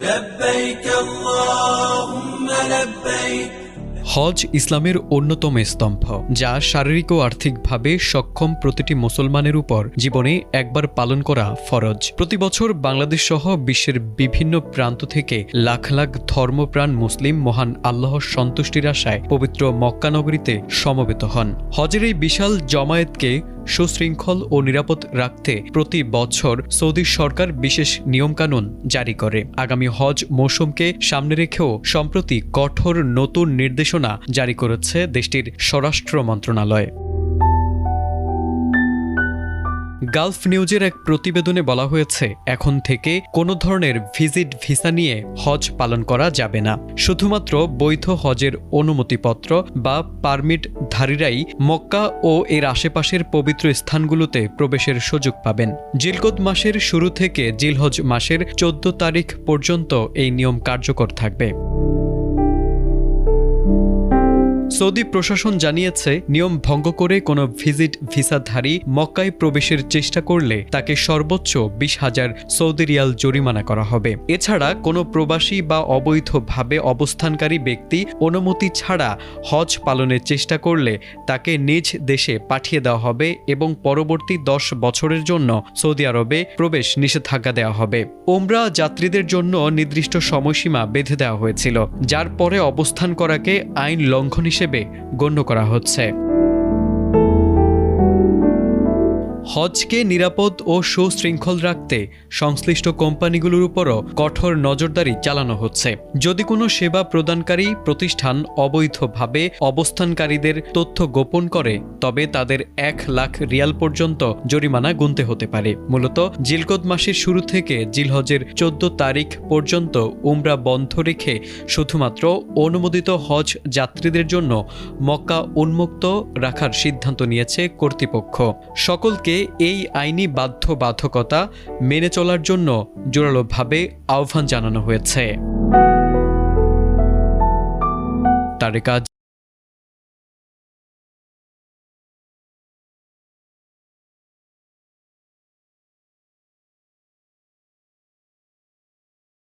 لبيك اللهم لبيك। হজ ইসলামের অন্যতম স্তম্ভ, যা শারীরিক ও আর্থিকভাবে সক্ষম প্রতিটি মুসলমানের উপর জীবনে একবার পালন করা ফরজ। প্রতি বছর বাংলাদেশ সহ বিশ্বের বিভিন্ন প্রান্ত থেকে লাখ লাখ ধর্মপ্রাণ মুসলিম মহান আল্লাহর সন্তুষ্টির আশায় পবিত্র মক্কা নগরীতে সমবেত হন। হজের এই বিশাল জমায়েতকে সুশৃঙ্খল ও নিরাপদ রাখতে প্রতি বছর সৌদি সরকার বিশেষ নিয়মকানুন জারি করে। আগামী হজ মৌসুমকে সামনে রেখেও সম্প্রতি কঠোর নতুন নির্দেশনা জারি করেছে দেশটির স্বরাষ্ট্র মন্ত্রণালয়। গালফ নিউজের এক প্রতিবেদনে বলা হয়েছে, এখন থেকে কোনো ধরনের ভিজিট ভিসা নিয়ে হজ পালন করা যাবে না। শুধুমাত্র বৈধ হজের অনুমতিপত্র বা পারমিটধারীরাই মক্কা ও এর আশেপাশের পবিত্র স্থানগুলোতে প্রবেশের সুযোগ পাবেন। জিলকদ মাসের শুরু থেকে জিলহজ মাসের 14 তারিখ পর্যন্ত এই নিয়ম কার্যকর থাকবে। সৌদি প্রশাসন জানিয়েছে, নিয়ম ভঙ্গ করে কোনো ভিজিট ভিসাধারী মক্কায় প্রবেশের চেষ্টা করলে তাকে সর্বোচ্চ 20,000 সৌদি রিয়াল জরিমানা করা হবে। এছাড়া কোনো প্রবাসী বা অবৈধভাবে অবস্থানকারী ব্যক্তি অনুমতি ছাড়া হজ পালনের চেষ্টা করলে তাকে নিজ দেশে পাঠিয়ে দেওয়া হবে এবং পরবর্তী 10 বছরের জন্য সৌদি আরবে প্রবেশ নিষেধাজ্ঞা দেওয়া হবে। ওমরা যাত্রীদের জন্য নির্দিষ্ট সময়সীমা বেঁধে দেওয়া হয়েছিল, যার পরে অবস্থান করাকে আইন লঙ্ঘন হিসেবে গণ্য করা হচ্ছে। হজকে নিরাপদ ও সুশৃঙ্খল রাখতে সংশ্লিষ্ট কোম্পানিগুলোর উপরও কঠোর নজরদারি চালানো হচ্ছে। যদি কোনো সেবা প্রদানকারী প্রতিষ্ঠান অবৈধভাবে অবস্থানকারীদের তথ্য গোপন করে, তবে তাদের 1 লাখ রিয়াল পর্যন্ত জরিমানা গুনতে হতে পারে। মূলত জিলকদ মাসের শুরু থেকে জিলহজের 14 তারিখ পর্যন্ত উমরা বন্ধ রেখে শুধুমাত্র অনুমোদিত হজ যাত্রীদের জন্য মক্কা উন্মুক্ত রাখার সিদ্ধান্ত নিয়েছে কর্তৃপক্ষ। সকলকে এই আইনি বাধ্যবাধকতা মেনে চলার জন্য জোরালোভাবে আহ্বান জানানো হয়েছে। তারেক